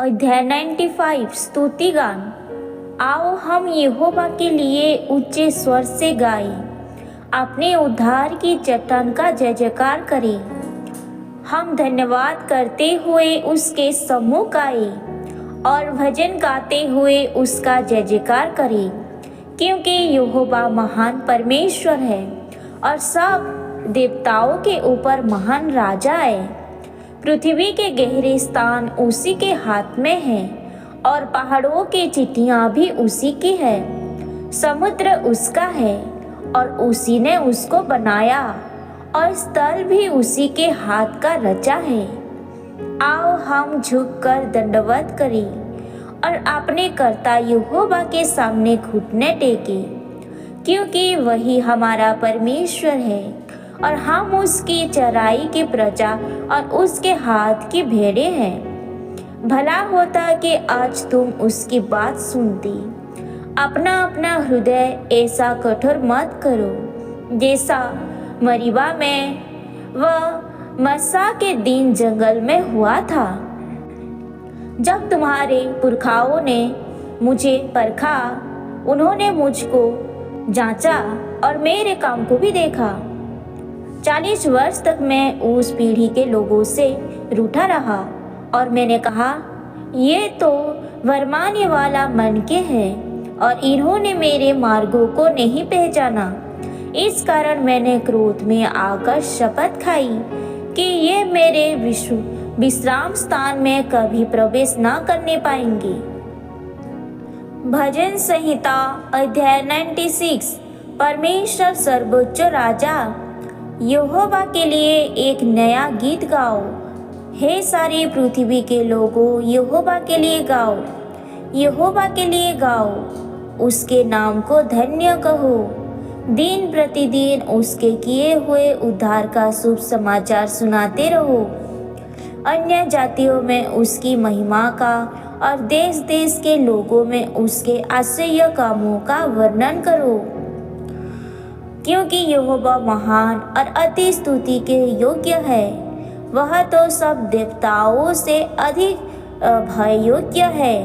अध्याय 95 स्तुति गान। आओ हम यहोवा के लिए ऊंचे स्वर से गाएं, अपने उद्धार की चट्टान का जय जयकार करें। हम धन्यवाद करते हुए उसके सम्मुख गाएं और भजन गाते हुए उसका जय जयकार करें, क्योंकि यहोवा महान परमेश्वर है और सब देवताओं के ऊपर महान राजा है। पृथ्वी के गहरे स्थान उसी के हाथ में हैं और पहाड़ों की चींटियां भी उसी की है। समुद्र उसका है और उसी ने उसको बनाया और स्थल भी उसी के हाथ का रचा है। आओ हम झुककर दंडवत करें और अपने कर्ता यहोवा के सामने घुटने टेकें, क्योंकि वही हमारा परमेश्वर है और हम उसकी चराई की प्रजा और उसके हाथ की भेड़ें हैं। भला होता कि आज तुम उसकी बात सुनती। अपना अपना हृदय ऐसा कठोर मत करो जैसा मरीबा में व मस्सा के दिन जंगल में हुआ था, जब तुम्हारे पुरखाओं ने मुझे परखा। उन्होंने मुझको जांचा और मेरे काम को भी देखा। 40 वर्ष तक मैं उस पीढ़ी के लोगों से रूठा रहा और मैंने कहा, ये तो वरमाने वाला मन के हैं और इन्होंने मेरे मार्गों को नहीं पहचाना। इस कारण मैंने क्रोध में आकर शपथ खाई कि ये मेरे विश्राम स्थान में कभी प्रवेश न करने पाएंगे। भजन संहिता अध्याय 96। परमेश्वर सर्वोच्च राजा। यहोवा के लिए एक नया गीत गाओ। हे सारी पृथ्वी के लोगों, यहोवा के लिए गाओ, यहोवा के लिए गाओ। उसके नाम को धन्य कहो। दिन प्रतिदिन उसके किए हुए उद्धार का शुभ समाचार सुनाते रहो। अन्य जातियों में उसकी महिमा का और देश देश के लोगों में उसके आश्चर्य कामों का वर्णन करो, क्योंकि यहोवा महान और अति स्तुति के योग्य है। वह तो सब देवताओं से अधिक भय योग्य है,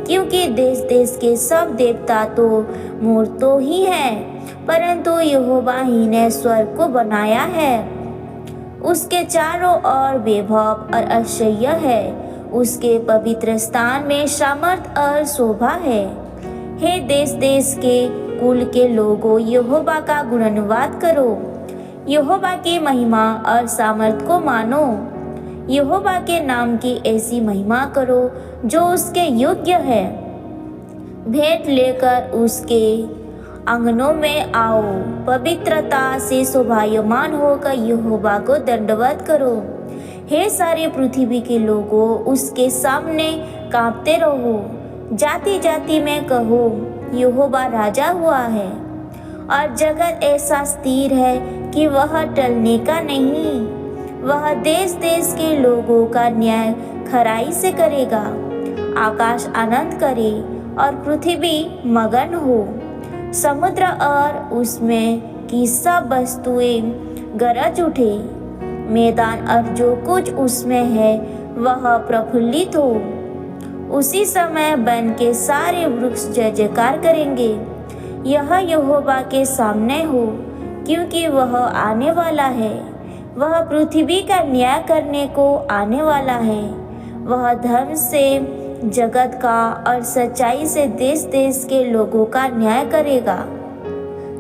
क्योंकि देश देश के सब देवता तो मूर्तों ही हैं, परंतु यहोवा ही ने स्वर्ग को बनाया है। उसके चारों ओर वैभव और आश्चर्य है। उसके पवित्र स्थान में सामर्थ और शोभा है। हे देश देश के कुल के लोगों, यहोवा का गुणानुवाद करो। यहोवा की महिमा और सामर्थ को मानो। यहोवा के नाम की ऐसी महिमा करो जो उसके योग्य है। भेंट लेकर उसके आंगनों में आओ। पवित्रता से शोभायमान होकर यहोवा को दंडवत करो। हे सारे पृथ्वी के लोगों, उसके सामने कांपते रहो। जाति जाति में कहो, यहोवा राजा हुआ है और जगत ऐसा स्थिर है कि वह टलने का नहीं। वह देश देश के लोगों का न्याय खराई से करेगा। आकाश आनंद करे और पृथ्वी मगन हो। समुद्र और उसमें की सब वस्तुएं गरज उठे। मैदान और जो कुछ उसमें है वह प्रफुल्लित हो। उसी समय वन के सारे वृक्ष जय जयकार करेंगे। यह यहोवा के सामने हो, क्योंकि वह आने वाला है। वह पृथ्वी का न्याय करने को आने वाला है। वह धर्म से जगत का और सच्चाई से देश देश के लोगों का न्याय करेगा।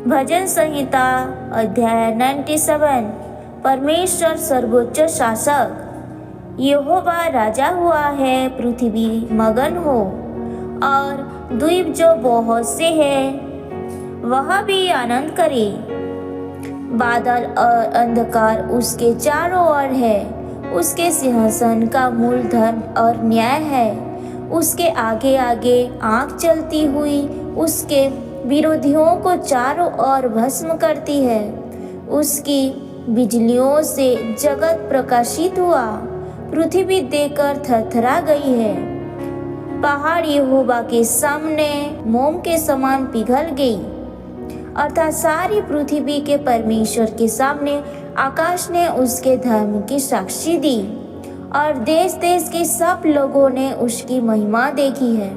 भजन संहिता अध्याय 97। परमेश्वर सर्वोच्च शासक। यहोवा राजा हुआ है, पृथ्वी मगन हो और द्वीप जो बहुत से है वह भी आनंद करे। बादल और अंधकार उसके चारों ओर है। उसके सिंहासन का मूल धर्म और न्याय है। उसके आगे आगे आँख चलती हुई उसके विरोधियों को चारों ओर भस्म करती है। उसकी बिजलियों से जगत प्रकाशित हुआ। पृथ्वी देखकर थरथरा गई है। पहाड़ यहोवा के सामने मोम के समान पिघल गई। अर्थात सारी पृथ्वी के परमेश्वर के सामने आकाश ने उसके धर्म की साक्षी दी और देश देश के सब लोगों ने उसकी महिमा देखी है।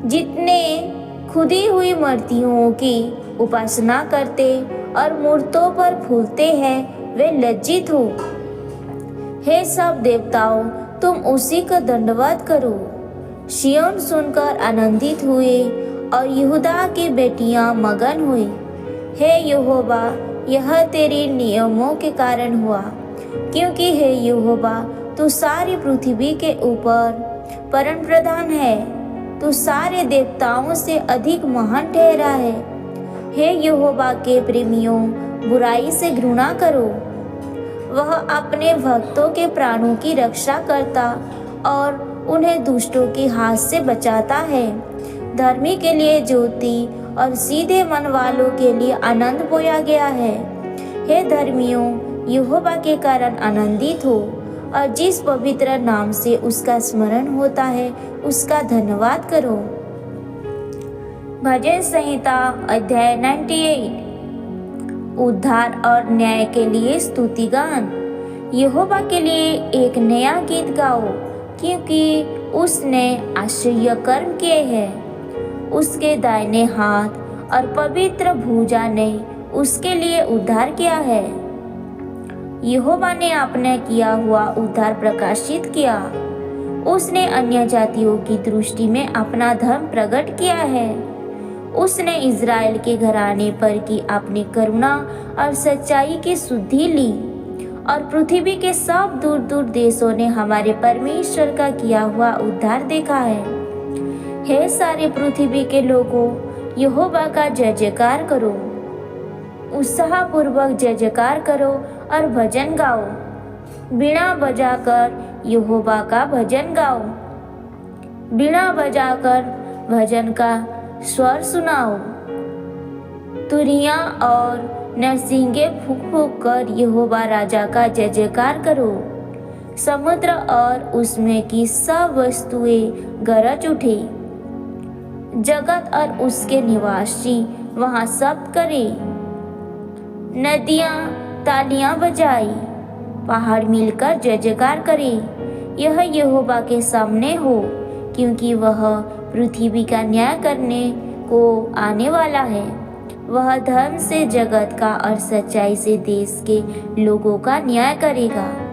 जितने खुदी हुई मूर्तियों की उपासना करते और मूर्तों पर फूलते हैं वे लज्जित हो। हे सब देवताओं, तुम उसी को दंडवत करो। सिय्योन सुनकर आनंदित हुए और यहूदा की बेटियां मगन हुई। हे यहोवा, यह तेरे नियमों के कारण हुआ, क्योंकि हे यहोवा, तू सारी पृथ्वी के ऊपर परम प्रधान है। तू सारे देवताओं से अधिक महान ठहरा है। हे यहोवा के प्रेमियों, बुराई से घृणा करो। वह अपने भक्तों के प्राणों की रक्षा करता और उन्हें दुष्टों के हाथ से बचाता है। धर्मी के लिए ज्योति और सीधे मन वालों के लिए आनंद बोया गया है। हे धर्मियों, यहोवा के कारण आनंदित हो और जिस पवित्र नाम से उसका स्मरण होता है उसका धन्यवाद करो। भजन संहिता अध्याय 98। उद्धार और न्याय के लिए स्तुतिगान। यहोवा के लिए एक नया गीत गाओ, क्योंकि उसने आश्चर्य कर्म किए हैं। उसके दाहिने हाथ और पवित्र भुजा ने उसके लिए उद्धार किया है। यहोवा ने अपने किया हुआ उद्धार प्रकाशित किया। उसने अन्य जातियों की दृष्टि में अपना धर्म प्रकट किया है। उसने इज़राइल के घराने पर की अपनी करुणा और सच्चाई की सुधि ली, और पृथ्वी के सब दूर दूर देशों ने हमारे परमेश्वर का किया हुआ उद्धार देखा है। हे सारे पृथ्वी के लोगों, यहोवा का जय जयकार करो। उत्साहपूर्वक जय जयकार करो और भजन गाओ। बीणा बजाकर यहोवा का भजन गाओ। बीणा बजाकर भजन का स्वर सुनाओ। तुरियां और नरसिंगे फूंक फूंक कर यहोवा राजा का जय जयकार करो। समुद्र और उसमें की सब वस्तुएं गरज उठे। जगत और उसके निवासी वहां शब्द करे। नदियां तालियां बजाई, पहाड़ मिलकर जय जयकार करे। यह यहोवा के सामने हो, क्योंकि वह पृथ्वी का न्याय करने को आने वाला है। वह धर्म से जगत का और सच्चाई से देश के लोगों का न्याय करेगा।